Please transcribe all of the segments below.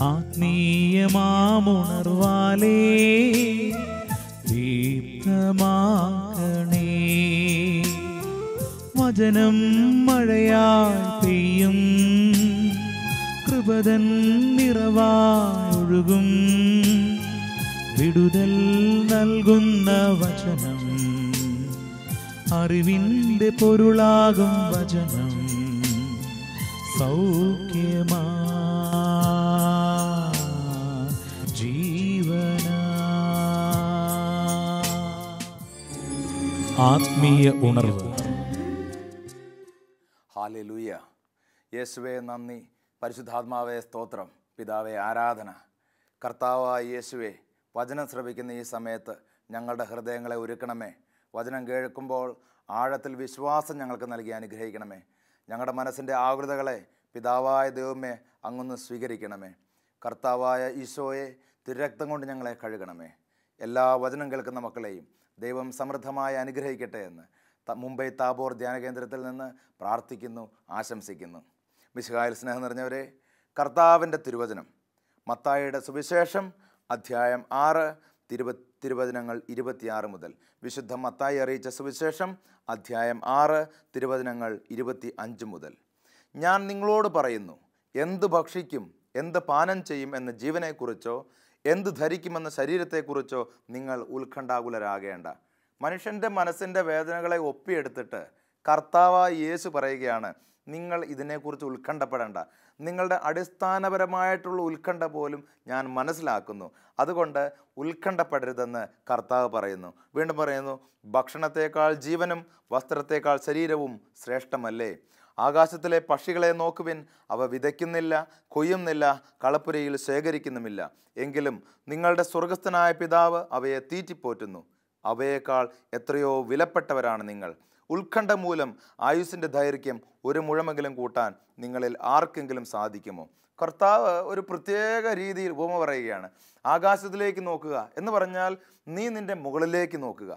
ആത്മീയമാമുണർവാലേ ദീപ്തമാക്കണേ. വചനം മഴയായി പെയ്യും, കൃപതൻ നിറവായൊഴുകും. വിടുതൽ നൽകുന്ന വചനം, അറിവിൻ്റെ പൊരുളാകും വചനം. സൗഖ്യമാ ജീവന. ആത്മീയ ഉണർവ്. ഹല്ലേലൂയ. യേശുവേ നന്ദി, പരിശുദ്ധാത്മാവേ സ്തോത്രം, പിതാവേ ആരാധന. കർത്താവായ യേശുവേ, വചനം ശ്രവിക്കുന്ന ഈ സമയത്ത് ഞങ്ങളുടെ ഹൃദയങ്ങളെ ഒരുക്കണമേ. വചനം കേൾക്കുമ്പോൾ ആഴത്തിൽ വിശ്വാസം ഞങ്ങൾക്ക് നൽകി അനുഗ്രഹിക്കണമേ. ഞങ്ങളുടെ മനസ്സിൻ്റെ ആകുലതകളെ പിതാവായ ദൈവമേ അങ്ങൊന്ന് സ്വീകരിക്കണമേ. കർത്താവായ ഈശോയെ, തിരുരക്തം കൊണ്ട് ഞങ്ങളെ കഴുകണമേ. എല്ലാ വചനം കേൾക്കുന്ന മക്കളെയും ദൈവം സമൃദ്ധമായി അനുഗ്രഹിക്കട്ടെ എന്ന് മുംബൈ താബോർ ധ്യാന കേന്ദ്രത്തിൽ നിന്ന് പ്രാർത്ഥിക്കുന്നു, ആശംസിക്കുന്നു. മിശിഹായിൽ സ്നേഹം നിറഞ്ഞവരെ, കർത്താവിൻ്റെ തിരുവചനം മത്തായിയുടെ സുവിശേഷം അധ്യായം 6 തിരുവചനങ്ങൾ 26 മുതൽ. വിശുദ്ധ മത്തായി അറിയിച്ച സുവിശേഷം അധ്യായം 6 തിരുവചനങ്ങൾ 25 മുതൽ. ഞാൻ നിങ്ങളോട് പറയുന്നു, എന്ത് ഭക്ഷിക്കും, എന്ത് പാനം ചെയ്യും എന്ന ജീവനെക്കുറിച്ചോ എന്ത് ധരിക്കുമെന്ന ശരീരത്തെക്കുറിച്ചോ നിങ്ങൾ ഉത്കണ്ഠാകുലരാകേണ്ട. മനുഷ്യൻ്റെ മനസ്സിൻ്റെ വേദനകളെ ഒപ്പിയെടുത്തിട്ട് കർത്താവായ യേശു പറയുകയാണ്, നിങ്ങൾ ഇതിനെക്കുറിച്ച് ഉത്കണ്ഠപ്പെടേണ്ട. നിങ്ങളുടെ അടിസ്ഥാനപരമായിട്ടുള്ള ഉത്കണ്ഠ പോലും ഞാൻ മനസ്സിലാക്കുന്നു, അതുകൊണ്ട് ഉത്കണ്ഠപ്പെടരുതെന്ന് കർത്താവ് പറയുന്നു. വീണ്ടും പറയുന്നു, ഭക്ഷണത്തേക്കാൾ ജീവനും വസ്ത്രത്തേക്കാൾ ശരീരവും ശ്രേഷ്ഠമല്ലേ? ആകാശത്തിലെ പക്ഷികളെ നോക്കുവിൻ, അവ വിതയ്ക്കുന്നില്ല, കൊയ്യുന്നില്ല, കളപ്പുരയിൽ ശേഖരിക്കുന്നുമില്ല. എങ്കിലും നിങ്ങളുടെ സ്വർഗസ്ഥനായ പിതാവ് അവയെ തീറ്റിപ്പോറ്റുന്നു. അവയേക്കാൾ എത്രയോ വിലപ്പെട്ടവരാണ് നിങ്ങൾ. ഉത്കണ്ഠ മൂലം ആയുസ്സിൻ്റെ ദൈർഘ്യം 1 മുഴമെങ്കിലും കൂട്ടാൻ നിങ്ങളിൽ ആർക്കെങ്കിലും സാധിക്കുമോ? കർത്താവ് ഒരു പ്രത്യേക രീതിയിൽ ഉപമ പറയുകയാണ്. ആകാശത്തിലേക്ക് നോക്കുക എന്ന് പറഞ്ഞാൽ നീ നിൻ്റെ മുകളിലേക്ക് നോക്കുക.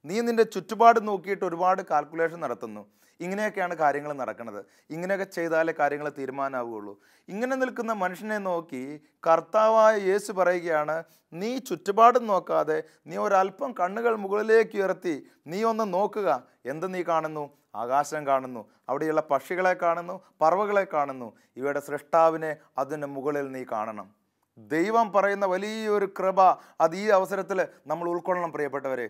നീ നിൻ്റെ ചുറ്റുപാട് നോക്കിയിട്ട് ഒരുപാട് കാൽക്കുലേഷൻ നടത്തുന്നു. ഇങ്ങനെയൊക്കെയാണ് കാര്യങ്ങൾ നടക്കുന്നത്, ഇങ്ങനെയൊക്കെ ചെയ്താലേ കാര്യങ്ങൾ തീരുമാനമാവുകയുള്ളൂ. ഇങ്ങനെ നിൽക്കുന്ന മനുഷ്യനെ നോക്കി കർത്താവായ യേശു പറയുകയാണ്, നീ ചുറ്റുപാടും നോക്കാതെ നീ ഒരല്പം കണ്ണുകൾ മുകളിലേക്ക് ഉയർത്തി നീ ഒന്ന് നോക്കുക. എന്ത് നീ കാണുന്നു? ആകാശം കാണുന്നു, അവിടെയുള്ള പക്ഷികളെ കാണുന്നു, പറവകളെ കാണുന്നു. ഇവയുടെ സൃഷ്ടാവിനെ അതിന് മുകളിൽ നീ കാണണം. ദൈവം പറയുന്ന വലിയൊരു കൃപ അത് ഈ അവസരത്തിൽ നമ്മൾ ഉൾക്കൊള്ളണം പ്രിയപ്പെട്ടവരെ.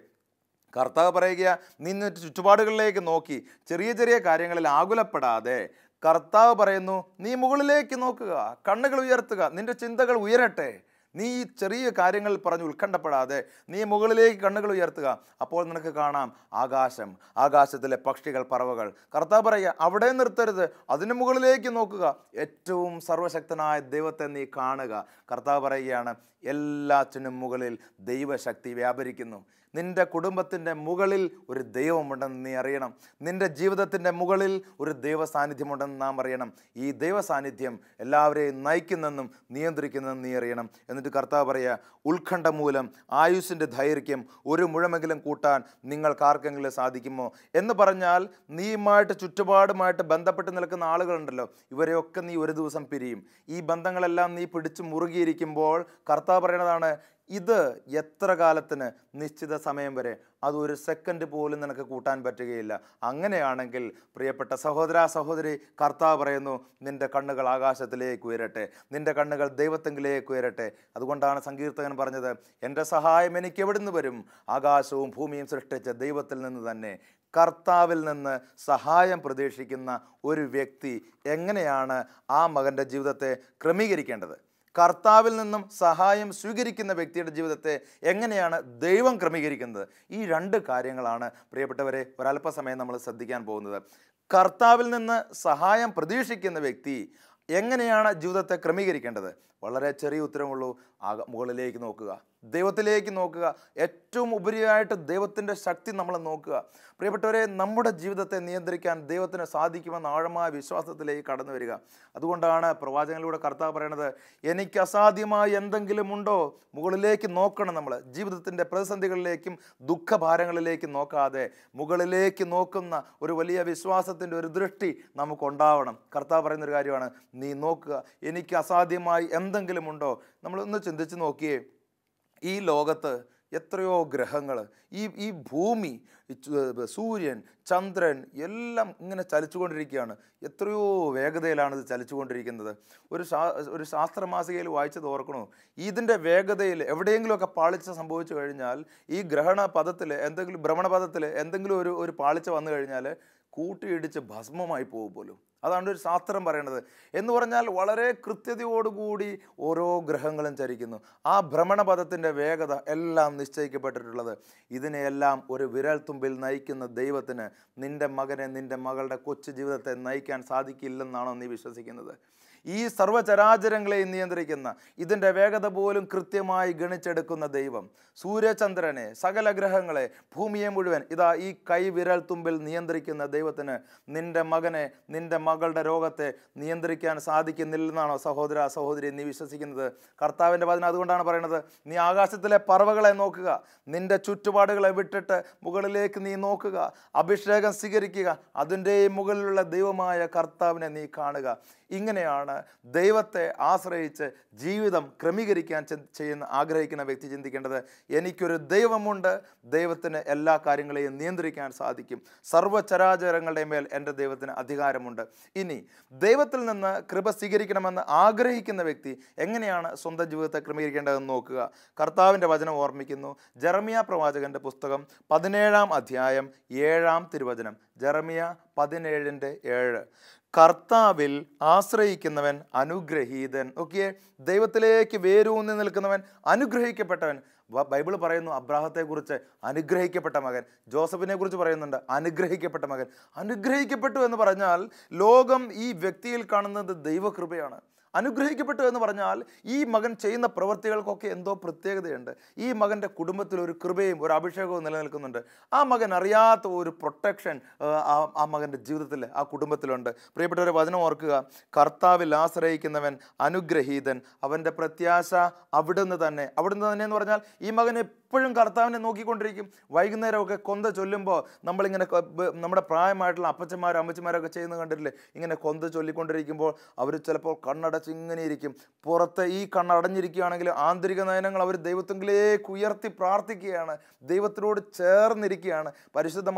കർത്താവ് പറയുക, നീ ചുറ്റുപാടുകളിലേക്ക് നോക്കി ചെറിയ ചെറിയ കാര്യങ്ങളിൽ ആകുലപ്പെടാതെ, കർത്താവ് പറയുന്നു, നീ മുകളിലേക്ക് നോക്കുക, കണ്ണുകൾ ഉയർത്തുക, നിന്റെ ചിന്തകൾ ഉയരട്ടെ. നീ ഈ ചെറിയ കാര്യങ്ങൾ പറഞ്ഞ് ഉത്കണ്ഠപ്പെടാതെ നീ മുകളിലേക്ക് കണ്ണുകൾ ഉയർത്തുക. അപ്പോൾ നിനക്ക് കാണാം ആകാശം, ആകാശത്തിലെ പക്ഷികൾ, പറവകൾ. കർത്താവ് പറയുക, അവിടെ നിർത്തരുത്, അതിന് മുകളിലേക്ക് നോക്കുക. ഏറ്റവും സർവശക്തനായ ദൈവത്തെ നീ കാണുക. കർത്താവ് പറയുകയാണ്, എല്ലാറ്റിനും മുകളിൽ ദൈവശക്തി വ്യാപരിക്കുന്നു. നിൻ്റെ കുടുംബത്തിൻ്റെ മുകളിൽ ഒരു ദൈവമുണ്ടെന്ന് നീ അറിയണം. നിൻ്റെ ജീവിതത്തിൻ്റെ മുകളിൽ ഒരു ദൈവ സാന്നിധ്യമുണ്ടെന്ന് നാം അറിയണം. ഈ ദൈവ സാന്നിധ്യം എല്ലാവരെയും നയിക്കുന്നെന്നും നിയന്ത്രിക്കുന്നെന്നും നീ അറിയണം. എന്നിട്ട് കർത്താവ് പറയുക, ഉത്കണ്ഠ മൂലം ആയുസ്സിൻ്റെ ദൈർഘ്യം 1 മുഴമെങ്കിലും കൂട്ടാൻ നിങ്ങൾക്ക് ആർക്കെങ്കിലും സാധിക്കുമോ എന്ന് പറഞ്ഞാൽ, നീയുമായിട്ട് ചുറ്റുപാടുമായിട്ട് ബന്ധപ്പെട്ട് നിൽക്കുന്ന ആളുകളുണ്ടല്ലോ, ഇവരെയൊക്കെ നീ ഒരു ദിവസം പിരിയും. ഈ ബന്ധങ്ങളെല്ലാം നീ പിടിച്ച് മുറുകിയിരിക്കുമ്പോൾ കർത്താവ് പറയണതാണ്, ഇത് എത്ര കാലത്തിന്? നിശ്ചിത സമയം വരെ. അത് 1 സെക്കൻഡ് പോലും നിനക്ക് കൂട്ടാൻ പറ്റുകയില്ല. അങ്ങനെയാണെങ്കിൽ പ്രിയപ്പെട്ട സഹോദര സഹോദരി, കർത്താവ് പറയുന്നു, നിൻ്റെ കണ്ണുകൾ ആകാശത്തിലേക്ക് ഉയരട്ടെ, നിൻ്റെ കണ്ണുകൾ ദൈവത്തെങ്കിലേക്ക് ഉയരട്ടെ. അതുകൊണ്ടാണ് സങ്കീർത്തകൻ പറഞ്ഞത്, എൻ്റെ സഹായം എനിക്ക് എവിടുന്ന് വരും? ആകാശവും ഭൂമിയും സൃഷ്ടിച്ച ദൈവത്തിൽ നിന്ന് തന്നെ. കർത്താവിൽ നിന്ന് സഹായം പ്രതീക്ഷിക്കുന്ന ഒരു വ്യക്തി എങ്ങനെയാണ് ആ മകൻ്റെ ജീവിതത്തെ ക്രമീകരിക്കേണ്ടത്? കർത്താവിൽ നിന്നും സഹായം സ്വീകരിക്കുന്ന വ്യക്തിയുടെ ജീവിതത്തെ എങ്ങനെയാണ് ദൈവം ക്രമീകരിക്കുന്നത്? ഈ 2 കാര്യങ്ങളാണ് പ്രിയപ്പെട്ടവരെ ഒരല്പസമയം നമ്മൾ ശ്രദ്ധിക്കാൻ പോകുന്നത്. കർത്താവിൽ നിന്ന് സഹായം പ്രതീക്ഷിക്കുന്ന വ്യക്തി എങ്ങനെയാണ് ജീവിതത്തെ ക്രമീകരിക്കേണ്ടത്? വളരെ ചെറിയ ഉത്തരമുള്ളൂ, മുകളിലേക്ക് നോക്കുക, ദൈവത്തിലേക്ക് നോക്കുക. ഏറ്റവും ഉപരിയായിട്ട് ദൈവത്തിൻ്റെ ശക്തി നമ്മൾ നോക്കുക. പ്രിയപ്പെട്ടവരെ, നമ്മുടെ ജീവിതത്തെ നിയന്ത്രിക്കാൻ ദൈവത്തിന് സാധിക്കുമെന്ന ആഴമായ വിശ്വാസത്തിലേക്ക് കടന്നു വരിക. അതുകൊണ്ടാണ് പ്രവാചകനിലൂടെ കർത്താവ് പറയണത്, എനിക്ക് അസാധ്യമായി എന്തെങ്കിലും ഉണ്ടോ? മുകളിലേക്ക് നോക്കണം. നമ്മൾ ജീവിതത്തിൻ്റെ പ്രതിസന്ധികളിലേക്കും ദുഃഖഭാരങ്ങളിലേക്കും നോക്കാതെ മുകളിലേക്ക് നോക്കുന്ന ഒരു വലിയ വിശ്വാസത്തിൻ്റെ ഒരു ദൃഷ്ടി നമുക്കുണ്ടാവണം. കർത്താവ് പറയുന്നൊരു കാര്യമാണ്, നീ നോക്കുക, എനിക്ക് അസാധ്യമായി എന്തെങ്കിലും ഉണ്ടോ? നമ്മളൊന്ന് ചിന്തിച്ച് നോക്കിയേ, ഈ ലോകത്ത് എത്രയോ ഗ്രഹങ്ങൾ, ഈ ഭൂമി, സൂര്യൻ, ചന്ദ്രൻ എല്ലാം ഇങ്ങനെ ചലിച്ചുകൊണ്ടിരിക്കുകയാണ്. എത്രയോ വേഗതയിലാണ് ഇത് ചലിച്ചുകൊണ്ടിരിക്കുന്നത്. ഒരു ശാസ്ത്രമാസികയിൽ വായിച്ചത് ഓർക്കണോ, ഇതിൻ്റെ വേഗതയിൽ എവിടെയെങ്കിലുമൊക്കെ പാളിച്ച സംഭവിച്ചു കഴിഞ്ഞാൽ, ഈ ഭ്രമണപഥത്തിൽ എന്തെങ്കിലും ഒരു പാളിച്ച വന്നു കഴിഞ്ഞാൽ കൂട്ടിയിടിച്ച് ഭസ്മമായി പോകും പോലും. അതാണ് ഒരു ശാസ്ത്രം പറയണത്. എന്ന് പറഞ്ഞാൽ വളരെ കൃത്യതയോടുകൂടി ഓരോ ഗ്രഹങ്ങളും ചരിക്കുന്നു. ആ ഭ്രമണപഥത്തിൻ്റെ വേഗത എല്ലാം നിശ്ചയിക്കപ്പെട്ടിട്ടുള്ളത്. ഇതിനെയെല്ലാം ഒരു വിരൽത്തുമ്പിൽ നയിക്കുന്ന ദൈവത്തിന് നിൻ്റെ മകനെ, നിൻ്റെ മകളുടെ കൊച്ചു ജീവിതത്തെ നയിക്കാൻ സാധിക്കില്ലെന്നാണോ നീ വിശ്വസിക്കുന്നത്? ഈ സർവ്വചരാചരങ്ങളെയും നിയന്ത്രിക്കുന്ന, ഇതിൻ്റെ വേഗത പോലും കൃത്യമായി ഗണിച്ചെടുക്കുന്ന ദൈവം, സൂര്യചന്ദ്രനെ, സകല ഗ്രഹങ്ങളെ, ഭൂമിയെ മുഴുവൻ ഇതാ ഈ കൈവിരൽ തുമ്പിൽ നിയന്ത്രിക്കുന്ന ദൈവത്തിന് നിൻ്റെ മകനെ, നിൻ്റെ മകളുടെ രോഗത്തെ നിയന്ത്രിക്കാൻ സാധിക്കുന്നില്ലെന്നാണോ സഹോദര സഹോദരി നീ വിശ്വസിക്കുന്നത്? കർത്താവിൻ്റെ വചനം അതുകൊണ്ടാണ് പറയുന്നത്, നീ ആകാശത്തിലെ പറവകളെ നോക്കുക, നിൻ്റെ ചുറ്റുപാടുകളെ വിട്ടിട്ട് മുകളിലേക്ക് നീ നോക്കുക, അഭിഷേകം സ്വീകരിക്കുക, അതിൻ്റെയും മുകളിലുള്ള ദൈവമായ കർത്താവിനെ നീ കാണുക. ഇങ്ങനെയാണ് ദൈവത്തെ ആശ്രയിച്ച് ജീവിതം ക്രമീകരിക്കാൻ ആഗ്രഹിക്കുന്ന വ്യക്തി ചിന്തിക്കേണ്ടത്. എനിക്കൊരു ദൈവമുണ്ട്, ദൈവത്തിന് എല്ലാ കാര്യങ്ങളെയും നിയന്ത്രിക്കാൻ സാധിക്കും. സർവ്വചരാചരങ്ങളുടെ മേൽ എൻ്റെ ദൈവത്തിന് അധികാരമുണ്ട്. ഇനി ദൈവത്തിൽ നിന്ന് കൃപ സ്വീകരിക്കണമെന്ന് ആഗ്രഹിക്കുന്ന വ്യക്തി എങ്ങനെയാണ് സ്വന്തം ജീവിതത്തെ ക്രമീകരിക്കേണ്ടതെന്ന് നോക്കുക. കർത്താവിൻ്റെ വചനം ഓർമ്മിക്കുന്നു. ജെറമിയ പ്രവാചകന്റെ പുസ്തകം 17-ാം അധ്യായം 7-ാം തിരുവചനം. ജെറമിയ 17:7. കർത്താവിൽ ആശ്രയിക്കുന്നവൻ അനുഗ്രഹീതൻ. ഓക്കെ, ദൈവത്തിലേക്ക് വേരൂന്നി നിൽക്കുന്നവൻ അനുഗ്രഹിക്കപ്പെട്ടവൻ. ബൈബിൾ പറയുന്നു അബ്രാഹത്തെക്കുറിച്ച് അനുഗ്രഹിക്കപ്പെട്ട മകൻ, ജോസഫിനെ കുറിച്ച് പറയുന്നുണ്ട് അനുഗ്രഹിക്കപ്പെട്ട മകൻ. അനുഗ്രഹിക്കപ്പെട്ടു എന്ന് പറഞ്ഞാൽ ലോകം ഈ വ്യക്തിയിൽ കാണുന്നത് ദൈവകൃപയാണ്. അനുഗ്രഹിക്കപ്പെട്ടു എന്ന് പറഞ്ഞാൽ ഈ മകൻ ചെയ്യുന്ന പ്രവൃത്തികൾക്കൊക്കെ എന്തോ പ്രത്യേകതയുണ്ട്. ഈ മകൻ്റെ കുടുംബത്തിൽ ഒരു കൃപയും ഒരു അഭിഷേകവും നിലനിൽക്കുന്നുണ്ട്. ആ മകൻ അറിയാത്ത ഒരു പ്രൊട്ടക്ഷൻ ആ മകൻ്റെ ജീവിതത്തിൽ, ആ കുടുംബത്തിലുണ്ട്. പ്രിയപ്പെട്ടവരെ, വചനം ഓർക്കുക, കർത്താവിൽ ആശ്രയിക്കുന്നവൻ അനുഗ്രഹീതൻ, അവൻ്റെ പ്രത്യാശ അവിടുന്ന് തന്നെ. അവിടുന്ന് തന്നെ എന്ന് പറഞ്ഞാൽ ഈ മകൻ എപ്പോഴും കർത്താവിനെ നോക്കിക്കൊണ്ടിരിക്കും. വൈകുന്നേരമൊക്കെ കൊന്ത ചൊല്ലുമ്പോൾ നമ്മളിങ്ങനെ നമ്മുടെ പ്രായമായിട്ടുള്ള അപ്പച്ചന്മാരും അമ്മച്ചന്മാരൊക്കെ ചെയ്യുന്നത് കണ്ടിട്ടില്ലേ? ഇങ്ങനെ കൊന്ത ചൊല്ലിക്കൊണ്ടിരിക്കുമ്പോൾ അവർ ചിലപ്പോൾ കണ്ണടച്ച് ഇങ്ങനെ ഇരിക്കും. പുറത്ത് ഈ കണ്ണടഞ്ഞിരിക്കുകയാണെങ്കിൽ ആന്തരിക നയനങ്ങൾ അവർ ദൈവത്തെങ്കിലേക്ക് ഉയർത്തി പ്രാർത്ഥിക്കുകയാണ്, ദൈവത്തിനോട് ചേർന്നിരിക്കുകയാണ്, പരിശുദ്ധ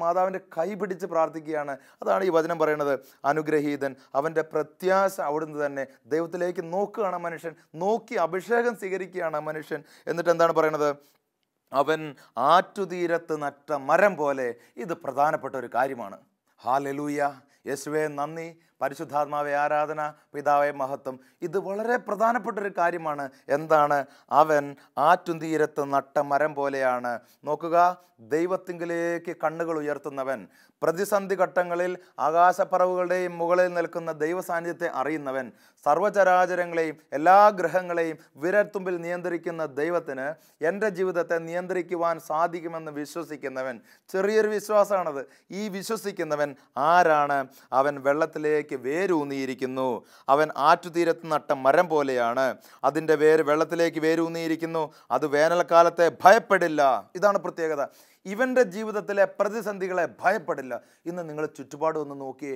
മാതാവിൻ്റെ കൈ പിടിച്ച് പ്രാർത്ഥിക്കുകയാണ്. അതാണ് ഈ വചനം പറയുന്നത്, അനുഗ്രഹീതൻ, അവൻ്റെ പ്രത്യാശ അവിടുന്ന് തന്നെ. ദൈവത്തിലേക്ക് നോക്കുകയാണ് മനുഷ്യൻ, നോക്കി അഭിഷേകം സ്വീകരിക്കുകയാണ് മനുഷ്യൻ. എന്നിട്ട് എന്താണ് പറയുന്നത്? അവൻ ആറ്റുതീരത്ത് നട്ട മരം പോലെ. ഇത് പ്രധാനപ്പെട്ട ഒരു കാര്യമാണ്. ഹല്ലേലൂയ, യേശുവേ നന്ദി, പരിശുദ്ധാത്മാവെ ആരാധന, പിതാവെ മഹത്വം. ഇത് വളരെ പ്രധാനപ്പെട്ടൊരു കാര്യമാണ്. എന്താണ്? അവൻ ആറ്റുതീരത്ത് നട്ട മരം പോലെയാണ്. നോക്കുക, ദൈവത്തിങ്കിലേക്ക് കണ്ണുകൾ ഉയർത്തുന്നവൻ, പ്രതിസന്ധി ഘട്ടങ്ങളിൽ ആകാശപ്പറവുകളുടെയും മുകളിൽ നിൽക്കുന്ന ദൈവ സാന്നിധ്യത്തെ അറിയുന്നവൻ, സർവ്വചരാചരങ്ങളെയും എല്ലാ ഗ്രഹങ്ങളെയും വിരൽത്തുമ്പിൽ നിയന്ത്രിക്കുന്ന ദൈവത്തിന് എൻ്റെ ജീവിതത്തെ നിയന്ത്രിക്കുവാൻ സാധിക്കുമെന്ന് വിശ്വസിക്കുന്നവൻ. ചെറിയൊരു വിശ്വാസമാണത്. ഈ വിശ്വസിക്കുന്നവൻ ആരാണ്? അവൻ വെള്ളത്തിലേക്ക് വേരൂന്നിയിരിക്കുന്നു. അവൻ ആറ്റുതീരത്ത് നട്ട മരം പോലെയാണ്. അതിൻ്റെ വേര് വെള്ളത്തിലേക്ക് വേരൂന്നിയിരിക്കുന്നു. അത് വേനൽക്കാലത്തെ ഭയപ്പെടില്ല. ഇതാണ് പ്രത്യേകത. ഇവൻ്റെ ജീവിതത്തിലെ പ്രതിസന്ധികളെ ഭയപ്പെടില്ല. ഇന്ന് നിങ്ങൾ ചുറ്റുപാടും ഒന്ന് നോക്കിയേ,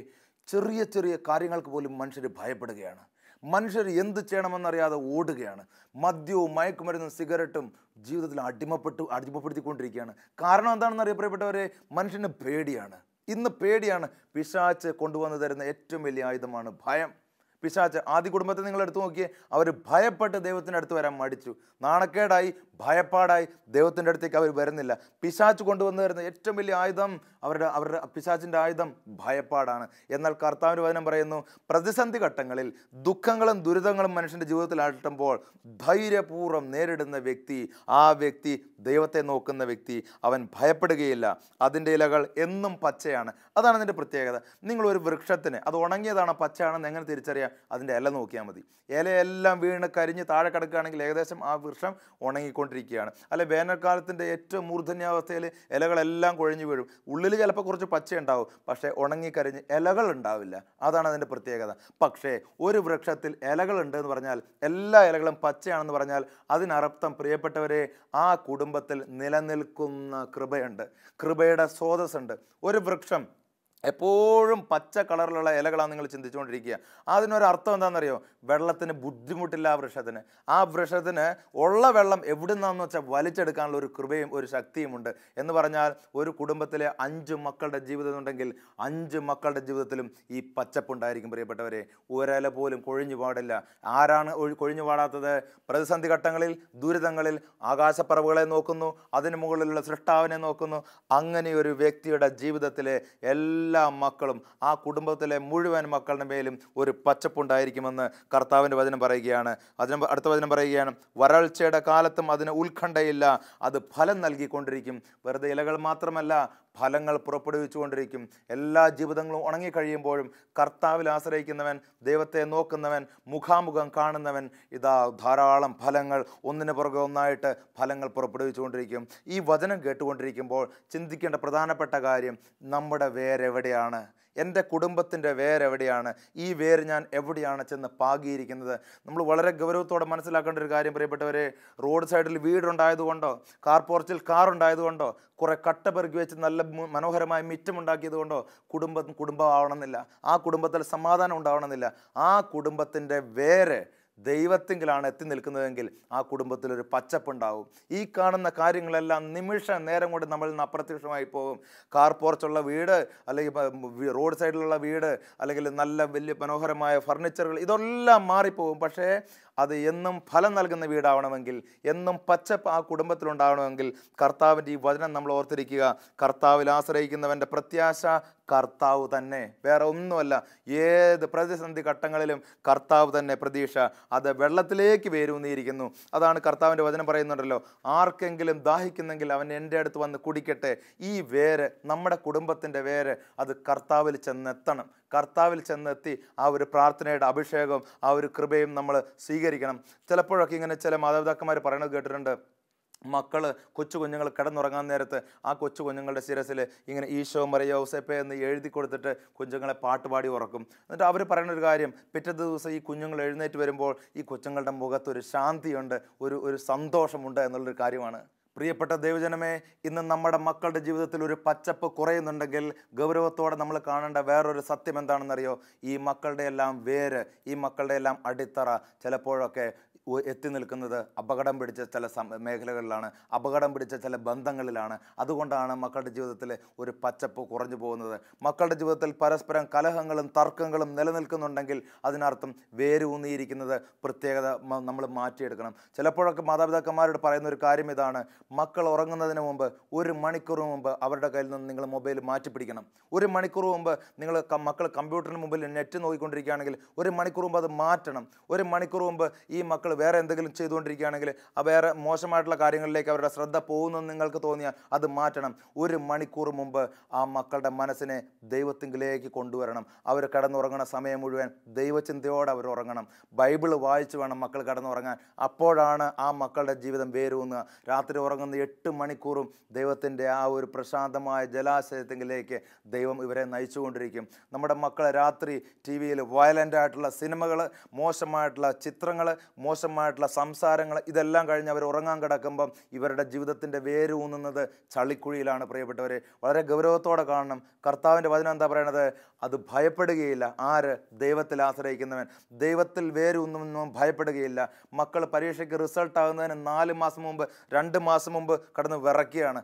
ചെറിയ ചെറിയ കാര്യങ്ങൾക്ക് പോലും മനുഷ്യർ ഭയപ്പെടുകയാണ്. മനുഷ്യർ എന്ത് ചെയ്യണമെന്നറിയാതെ ഓടുകയാണ്. മദ്യവും മയക്കുമരുന്നും സിഗരറ്റും ജീവിതത്തിൽ അടിമപ്പെടുത്തിക്കൊണ്ടിരിക്കുകയാണ്. കാരണം എന്താണെന്ന് അറിയപ്പെട്ടവരെ, മനുഷ്യന് പേടിയാണ്. ഇന്ന് പേടിയാണ്. പിശാച് കൊണ്ടുവന്ന് തരുന്ന ഏറ്റവും വലിയ ആയുധമാണ് ഭയം. പിശാച് ആദ്യ കുടുംബത്തെ നിങ്ങൾ എടുത്തു നോക്കിയേ, അവർ ഭയപ്പെട്ട് ദൈവത്തിൻ്റെ അടുത്ത് വരാൻ മടിച്ചു. നാണക്കേടായി, ഭയപ്പാടായി ദൈവത്തിൻ്റെ അടുത്തേക്ക് അവർ വരുന്നില്ല. പിശാച് കൊണ്ടുവന്ന് തരുന്ന ഏറ്റവും വലിയ ആയുധം, അവരുടെ പിശാചിൻ്റെ ആയുധം ഭയപ്പാടാണ്. എന്നാൽ കർത്താവിൻ്റെ വചനം പറയുന്നു, പ്രതിസന്ധി ഘട്ടങ്ങളിൽ ദുഃഖങ്ങളും ദുരിതങ്ങളും മനുഷ്യൻ്റെ ജീവിതത്തിൽ അലട്ടുമ്പോൾ ധൈര്യപൂർവ്വം നേരിടുന്ന വ്യക്തി, ആ വ്യക്തി ദൈവത്തെ നോക്കുന്ന വ്യക്തി, അവൻ ഭയപ്പെടുകയില്ല. അതിൻ്റെ ഇലകൾ എന്നും പച്ചയാണ്. അതാണ് അതിൻ്റെ പ്രത്യേകത. നിങ്ങളൊരു വൃക്ഷത്തിന് അത് ഉണങ്ങിയതാണോ പച്ചയാണെന്ന് എങ്ങനെ തിരിച്ചറിയാം? ചെയ്യുക? അതിൻ്റെ ഇല നോക്കിയാൽ മതി. ഇലയെല്ലാം വീണ് കരിഞ്ഞ് താഴെ കിടക്കുകയാണെങ്കിൽ ഏകദേശം ആ വൃക്ഷം ഉണങ്ങിക്കൊണ്ടിരിക്കുകയാണ്. അല്ലെ, വേനൽക്കാലത്തിൻ്റെ ഏറ്റവും മൂർധന്യാവസ്ഥയിൽ ഇലകളെല്ലാം കൊഴിഞ്ഞു വീഴും. ഉള്ളിൽ ചിലപ്പോൾ കുറച്ച് പച്ച ഉണ്ടാവും, പക്ഷേ ഉണങ്ങിക്കരിഞ്ഞ് ഇലകൾ ഉണ്ടാവില്ല. അതാണ് അതിൻ്റെ പ്രത്യേകത. പക്ഷേ ഒരു വൃക്ഷത്തിൽ ഇലകളുണ്ട് എന്ന് പറഞ്ഞാൽ, എല്ലാ ഇലകളും പച്ചയാണെന്ന് പറഞ്ഞാൽ, അതിനർത്ഥം പ്രിയപ്പെട്ടവരെ, ആ കുടുംബത്തിൽ നിലനിൽക്കുന്ന കൃപയുണ്ട്, കൃപയുടെ സ്രോതസ്സുണ്ട്. ഒരു വൃക്ഷം എപ്പോഴും പച്ച കളറിലുള്ള ഇലകളാണ് നിങ്ങൾ ചിന്തിച്ചുകൊണ്ടിരിക്കുക. അതിനൊരർത്ഥം എന്താണെന്നറിയോ? വെള്ളത്തിന് ബുദ്ധിമുട്ടില്ല ആ വൃക്ഷത്തിന്. ആ വൃക്ഷത്തിന് ഉള്ള വെള്ളം എവിടെ നിന്നാണെന്ന് വെച്ചാൽ വലിച്ചെടുക്കാനുള്ള ഒരു കൃപയും ഒരു ശക്തിയുമുണ്ട്. എന്ന് പറഞ്ഞാൽ ഒരു കുടുംബത്തിലെ 5 മക്കളുടെ ജീവിതം ഉണ്ടെങ്കിൽ 5 മക്കളുടെ ജീവിതത്തിലും ഈ പച്ചപ്പുണ്ടായിരിക്കും പ്രിയപ്പെട്ടവരെ. ഒരില പോലും കൊഴിഞ്ഞു പാടില്ല. ആരാണ് കൊഴിഞ്ഞു പാടാത്തത്? പ്രതിസന്ധി ഘട്ടങ്ങളിൽ, ദുരിതങ്ങളിൽ ആകാശപ്പറവുകളെ നോക്കുന്നു, അതിന് മുകളിലുള്ള സൃഷ്ടാവിനെ നോക്കുന്നു. അങ്ങനെ ഒരു വ്യക്തിയുടെ ജീവിതത്തിലെ എല്ലാ മക്കളും, ആ കുടുംബത്തിലെ മുഴുവൻ മക്കളുടെ മേലും ഒരു പച്ചപ്പുണ്ടായിരിക്കുമെന്ന് കർത്താവിൻ്റെ വചനം പറയുകയാണ്. അടുത്ത വചനം പറയുകയാണ്, വരൾച്ചയുടെ കാലത്തും അതിന് ഉത്കണ്ഠയില്ല, അത് ഫലം നൽകിക്കൊണ്ടിരിക്കും. വെറുതെ ഇലകൾ മാത്രമല്ല, ഫലങ്ങൾ പുറപ്പെടുവിച്ചുകൊണ്ടിരിക്കും. എല്ലാ ജീവിതങ്ങളും ഉണങ്ങിക്കഴിയുമ്പോഴും കർത്താവിൽ ആശ്രയിക്കുന്നവൻ, ദൈവത്തെ നോക്കുന്നവൻ, മുഖാമുഖം കാണുന്നവൻ, ഇതാ ധാരാളം ഫലങ്ങൾ ഒന്നിനു പുറകെ ഒന്നായിട്ട് ഫലങ്ങൾ പുറപ്പെടുവിച്ചുകൊണ്ടിരിക്കും. ഈ വചനം കേട്ടുകൊണ്ടിരിക്കുമ്പോൾ ചിന്തിക്കേണ്ട പ്രധാനപ്പെട്ട കാര്യം, നമ്മുടെ വേരെവിടെയാണ്? എൻ്റെ കുടുംബത്തിൻ്റെ വേരെവിടെയാണ്? ഈ വേര് ഞാൻ എവിടെയാണ് ചെന്ന് പാകിയിരിക്കുന്നത്? നമ്മൾ വളരെ ഗൗരവത്തോടെ മനസ്സിലാക്കേണ്ട ഒരു കാര്യം പ്രിയപ്പെട്ടവരെ, റോഡ് സൈഡിൽ വീടുണ്ടായതുകൊണ്ടോ, കാർ പോർച്ചിൽ കാറുണ്ടായതുകൊണ്ടോ, കുറേ കട്ട പെറുക്കി വെച്ച് നല്ല മനോഹരമായ മിറ്റമുണ്ടാക്കിയത് കൊണ്ടോ കുടുംബം ആവണമെന്നില്ല. ആ കുടുംബത്തിൽ സമാധാനം ഉണ്ടാവണമെന്നില്ല. ആ കുടുംബത്തിൻ്റെ വേര് ദൈവത്തിങ്കിലാണ് എത്തി നിൽക്കുന്നതെങ്കിൽ ആ കുടുംബത്തിലൊരു പച്ചപ്പുണ്ടാവും. ഈ കാണുന്ന കാര്യങ്ങളെല്ലാം നിമിഷ നേരം കൊണ്ട് നമ്മളിൽ നിന്ന് അപ്രത്യക്ഷമായി പോകും. കാർ പോർച്ചുള്ള വീട്, അല്ലെങ്കിൽ റോഡ് സൈഡിലുള്ള വീട്, അല്ലെങ്കിൽ നല്ല വലിയ മനോഹരമായ ഫർണിച്ചറുകൾ, ഇതെല്ലാം മാറിപ്പോകും. പക്ഷേ അത് എന്നും ഫലം നൽകുന്ന വീടാവണമെങ്കിൽ, എന്നും പച്ചപ്പ് ആ കുടുംബത്തിലുണ്ടാവണമെങ്കിൽ കർത്താവിൻ്റെ ഈ വചനം നമ്മൾ ഓർത്തിരിക്കുക. കർത്താവിൽ ആശ്രയിക്കുന്നവൻ്റെ പ്രത്യാശ കർത്താവ് തന്നെ, വേറെ ഒന്നുമല്ല. ഏത് പ്രതിസന്ധി ഘട്ടങ്ങളിലും കർത്താവ് തന്നെ പ്രതീക്ഷ. അത് വെള്ളത്തിലേക്ക് വേരൂന്നിയിരിക്കുന്നു. അതാണ് കർത്താവിൻ്റെ വചനം പറയുന്നുണ്ടല്ലോ, ആർക്കെങ്കിലും ദാഹിക്കുന്നെങ്കിൽ അവൻ എൻ്റെ അടുത്ത് വന്ന് കുടിക്കട്ടെ. ഈ വേര്, നമ്മുടെ കുടുംബത്തിൻ്റെ വേര്, അത് കർത്താവിൽ ചെന്നെത്തണം. കർത്താവിൽ ചെന്നെത്തി ആ ഒരു പ്രാർത്ഥനയുടെ അഭിഷേകവും ആ ഒരു കൃപയും നമ്മൾ സ്വീകരിക്കണം. ചിലപ്പോഴൊക്കെ ഇങ്ങനെ ചില മാതാപിതാക്കന്മാർ പറയുന്നത് കേട്ടിട്ടുണ്ട്, കൊച്ചു കുഞ്ഞുങ്ങൾ കിടന്നുറങ്ങാൻ നേരത്ത് ആ കൊച്ചു കുഞ്ഞുങ്ങളുടെ ശിരസിൽ ഇങ്ങനെ ഈശോ മറിയ ഔസേപ്പേ എന്ന് എഴുതി കൊടുത്തിട്ട് കുഞ്ഞുങ്ങളെ പാട്ടുപാടി ഉറക്കും. എന്നിട്ട് അവർ പറയുന്ന ഒരു കാര്യം, പിറ്റേ ദിവസം ഈ കുഞ്ഞുങ്ങൾ എഴുന്നേറ്റ് വരുമ്പോൾ ഈ കൊച്ചുങ്ങളുടെ മുഖത്തൊരു ശാന്തിയുണ്ട്, ഒരു സന്തോഷമുണ്ട് എന്നുള്ളൊരു കാര്യമാണ്. പ്രിയപ്പെട്ട ദൈവജനമേ, ഇന്ന് നമ്മുടെ മക്കളുടെ ജീവിതത്തിൽ ഒരു പച്ചപ്പ് കുറയുന്നുണ്ടെങ്കിൽ ഗൗരവത്തോടെ നമ്മൾ കാണേണ്ട വേറൊരു സത്യം എന്താണെന്നറിയോ? ഈ മക്കളുടെ എല്ലാം വേര്, ഈ മക്കളുടെ എല്ലാം അടിത്തറ ചിലപ്പോഴൊക്കെ എത്തി നിൽക്കുന്നത് അപകടം പിടിച്ച ചില മേഖലകളിലാണ്, അപകടം പിടിച്ച ചില ബന്ധങ്ങളിലാണ്. അതുകൊണ്ടാണ് മക്കളുടെ ജീവിതത്തിൽ ഒരു പച്ചപ്പ് കുറഞ്ഞു പോകുന്നത്. മക്കളുടെ ജീവിതത്തിൽ പരസ്പരം കലഹങ്ങളും തർക്കങ്ങളും നിലനിൽക്കുന്നുണ്ടെങ്കിൽ അതിനർത്ഥം വേരൂന്നിയിരിക്കുന്നത് പ്രത്യേകത നമ്മൾ മാറ്റിയെടുക്കണം. ചിലപ്പോഴൊക്കെ മാതാപിതാക്കന്മാരോട് പറയുന്ന ഒരു കാര്യം ഇതാണ്, മക്കൾ ഉറങ്ങുന്നതിന് മുമ്പ് 1 മണിക്കൂർ മുമ്പ് അവരുടെ കയ്യിൽ നിന്ന് നിങ്ങൾ മൊബൈൽ മാറ്റിപ്പിടിക്കണം. 1 മണിക്കൂർ മുമ്പ് മക്കൾ കമ്പ്യൂട്ടറിന് മുമ്പിൽ നെറ്റ് നോക്കിക്കൊണ്ടിരിക്കുകയാണെങ്കിൽ 1 മണിക്കൂർ മുമ്പ് അത് മാറ്റണം. 1 മണിക്കൂർ മുമ്പ് ഈ മക്കൾ വേറെ എന്തെങ്കിലും ചെയ്തുകൊണ്ടിരിക്കുകയാണെങ്കിൽ വേറെ മോശമായിട്ടുള്ള കാര്യങ്ങളിലേക്ക് അവരുടെ ശ്രദ്ധ പോകുന്നെന്ന് നിങ്ങൾക്ക് തോന്നിയാൽ അത് മാറ്റണം. 1 മണിക്കൂർ മുമ്പ് ആ മക്കളുടെ മനസ്സിനെ ദൈവത്തിങ്കിലേക്ക് കൊണ്ടുവരണം. അവർ കിടന്നുറങ്ങുന്ന സമയം മുഴുവൻ ദൈവചിന്തയോടെ അവർ ഉറങ്ങണം. ബൈബിള് വായിച്ച് വേണം മക്കൾ കിടന്നുറങ്ങാൻ. അപ്പോഴാണ് ആ മക്കളുടെ ജീവിതം വേരൂന്നുക. രാത്രി ഉറങ്ങുന്ന 8 മണിക്കൂറും ദൈവത്തിൻ്റെ ആ ഒരു പ്രശാന്തമായ ജലാശയത്തിലേക്ക് ദൈവം ഇവരെ നയിച്ചുകൊണ്ടിരിക്കും. നമ്മുടെ മക്കളെ രാത്രി TV-യിൽ വയലൻ്റ് ആയിട്ടുള്ള സിനിമകൾ, മോശമായിട്ടുള്ള ചിത്രങ്ങൾ, മോശമായിട്ടുള്ള സംസാരങ്ങൾ, ഇതെല്ലാം കഴിഞ്ഞ് അവർ ഉറങ്ങാൻ കിടക്കുമ്പം ഇവരുടെ ജീവിതത്തിൻ്റെ വേരൂന്നുന്നത് ചളിക്കുഴിയിലാണ്. പ്രിയപ്പെട്ടവരെ, വളരെ ഗൗരവത്തോടെ കാണണം. കർത്താവിൻ്റെ വചനം എന്താ പറയണത്? അത് ഭയപ്പെടുകയില്ല. ആര്? ദൈവത്തിൽ ആശ്രയിക്കുന്നവൻ. ദൈവത്തിൽ വേരൂന്നൊന്നും ഭയപ്പെടുകയില്ല. മക്കൾ പരീക്ഷയ്ക്ക് റിസൾട്ട് ആകുന്നതിന് 4 മാസം മുമ്പ്, 2 മാസം മുമ്പ് കടന്ന് വിറയ്ക്കുകയാണ്.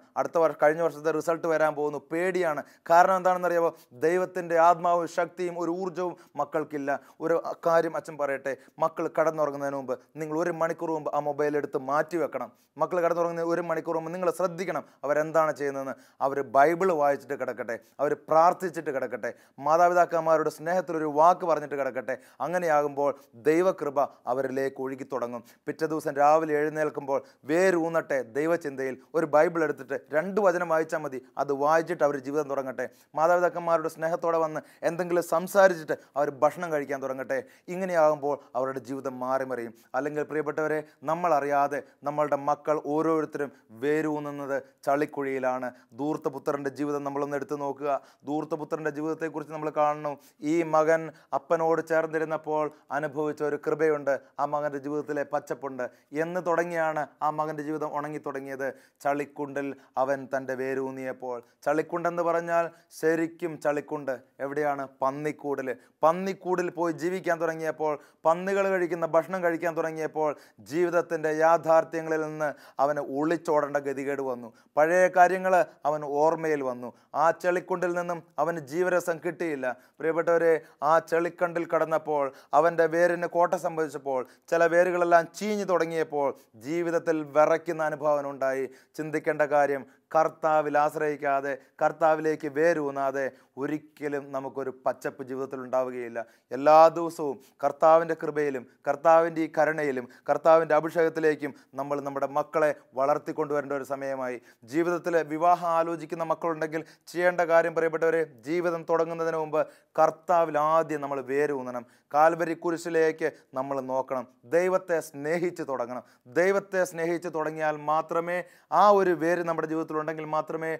കഴിഞ്ഞ വർഷത്തെ റിസൾട്ട് വരാൻ പോകുന്നു, പേടിയാണ്. കാരണം എന്താണെന്നറിയാമോ? ദൈവത്തിൻ്റെ ആത്മാവും ശക്തിയും ഒരു ഊർജ്ജവും മക്കൾക്കില്ല. ഒരു കാര്യം അച്ഛൻ പറയട്ടെ, മക്കൾ കടന്നുറങ്ങുന്നതിന് മുമ്പ് നിങ്ങൾ 1 മണിക്കൂർ മുമ്പ് ആ മൊബൈൽ എടുത്ത് മാറ്റി വെക്കണം. മക്കൾ കിടന്നുറങ്ങുന്ന 1 മണിക്കൂർ മുമ്പ് നിങ്ങൾ ശ്രദ്ധിക്കണം അവരെന്താണ് ചെയ്യുന്നതെന്ന്. അവർ ബൈബിൾ വായിച്ചിട്ട് കിടക്കട്ടെ, അവർ പ്രാർത്ഥിച്ചിട്ട് കിടക്കട്ടെ, മാതാപിതാക്കന്മാരുടെ സ്നേഹത്തിലൊരു വാക്ക് പറഞ്ഞിട്ട് കിടക്കട്ടെ. അങ്ങനെയാകുമ്പോൾ ദൈവകൃപ അവരിലേക്ക് ഒഴുകി തുടങ്ങും. പിറ്റേ ദിവസം രാവിലെ എഴുന്നേൽക്കുമ്പോൾ വേരൂന്നട്ടെ ദൈവചിന്തയിൽ. ഒരു ബൈബിൾ എടുത്തിട്ട് 2 വചനം വായിച്ചാൽ മതി, അത് വായിച്ചിട്ട് അവർ ജീവിതം തുടങ്ങട്ടെ. മാതാപിതാക്കന്മാരുടെ സ്നേഹത്തോടെ വന്ന് എന്തെങ്കിലും സംസാരിച്ചിട്ട് അവർ ഭക്ഷണം കഴിക്കാൻ തുടങ്ങട്ടെ. ഇങ്ങനെയാകുമ്പോൾ അവരുടെ ജീവിതം മാറി മറിയും. അല്ലെങ്കിൽ പ്രിയപ്പെട്ടവരെ, നമ്മളറിയാതെ നമ്മളുടെ മക്കൾ ഓരോരുത്തരും വേരൂന്നുന്നത് ചളിക്കുഴിയിലാണ്. ധൂർത്തപുത്രൻ്റെ ജീവിതം നമ്മളൊന്ന് എടുത്തു നോക്കുക. ധൂർത്തപുത്രൻ്റെ ജീവിതത്തെക്കുറിച്ച് നമ്മൾ കാണുന്നു. ഈ മകൻ അപ്പനോട് ചേർന്നിരുന്നപ്പോൾ അനുഭവിച്ച ഒരു കൃപയുണ്ട്, ആ മകൻ്റെ ജീവിതത്തിലെ പച്ചപ്പുണ്ട് എന്ന് തുടങ്ങിയാണ് ആ മകൻ്റെ ജീവിതം ഉണങ്ങി തുടങ്ങിയത്. ചളിക്കുണ്ടിൽ അവൻ തൻ്റെ വേരൂന്നിയപ്പോൾ. ചളിക്കുണ്ടെന്ന് പറഞ്ഞാൽ ശരിക്കും ചളിക്കുണ്ട് എവിടെയാണ്? പന്നിക്കൂടിൽ. പന്നിക്കൂടിൽ പോയി ജീവിക്കാൻ തുടങ്ങിയപ്പോൾ, പന്നികൾ കഴിക്കുന്ന ഭക്ഷണം കഴിക്കാൻ തുടങ്ങിയപ്പോൾ ജീവിതത്തിൻ്റെ യാഥാർത്ഥ്യങ്ങളിൽ നിന്ന് അവന് ഒളിച്ചോടേണ്ട ഗതികേട് വന്നു. പഴയ കാര്യങ്ങൾ അവൻ ഓർമ്മയിൽ വന്നു. ആ ചെളിക്കുണ്ടിൽ നിന്നും അവന് ജീവരസം കിട്ടിയില്ല. പ്രിയപ്പെട്ടവരെ, ആ ചെളിക്കണ്ടിൽ കടന്നപ്പോൾ അവൻ്റെ വേരിന് കോട്ട സംഭവിച്ചപ്പോൾ, ചില വേരുകളെല്ലാം ചീഞ്ഞു തുടങ്ങിയപ്പോൾ ജീവിതത്തിൽ വിറയ്ക്കുന്ന അനുഭവം ഉണ്ടായി. ചിന്തിക്കേണ്ട കാര്യം, കർത്താവിൽ ആശ്രയിക്കാതെ, കർത്താവിലേക്ക് വേരൂന്നാതെ ഒരിക്കലും നമുക്കൊരു പച്ചപ്പ് ജീവിതത്തിൽ ഉണ്ടാവുകയില്ല. എല്ലാ ദിവസവും കർത്താവിൻ്റെ കൃപയിലും കർത്താവിൻ്റെ ഈ കരുണയിലും കർത്താവിൻ്റെ അഭിഷേകത്തിലേക്കും നമ്മൾ നമ്മുടെ മക്കളെ വളർത്തിക്കൊണ്ടുവരേണ്ട ഒരു സമയമായി. ജീവിതത്തിൽ വിവാഹം ആലോചിക്കുന്ന മക്കളുണ്ടെങ്കിൽ ചെയ്യേണ്ട കാര്യം, പ്രിയപ്പെട്ടവരെ, ജീവിതം തുടങ്ങുന്നതിന് മുമ്പ് കർത്താവിൽ ആദ്യം നമ്മൾ വേരൂന്നണം. കാൽവരി കുരിശിലേക്ക് നമ്മൾ നോക്കണം. ദൈവത്തെ സ്നേഹിച്ച് തുടങ്ങണം. ദൈവത്തെ സ്നേഹിച്ച് തുടങ്ങിയാൽ മാത്രമേ, ആ ഒരു വേര് നമ്മുടെ ജീവിതത്തിൽ ഉണ്ടെങ്കിൽ മാത്രമേ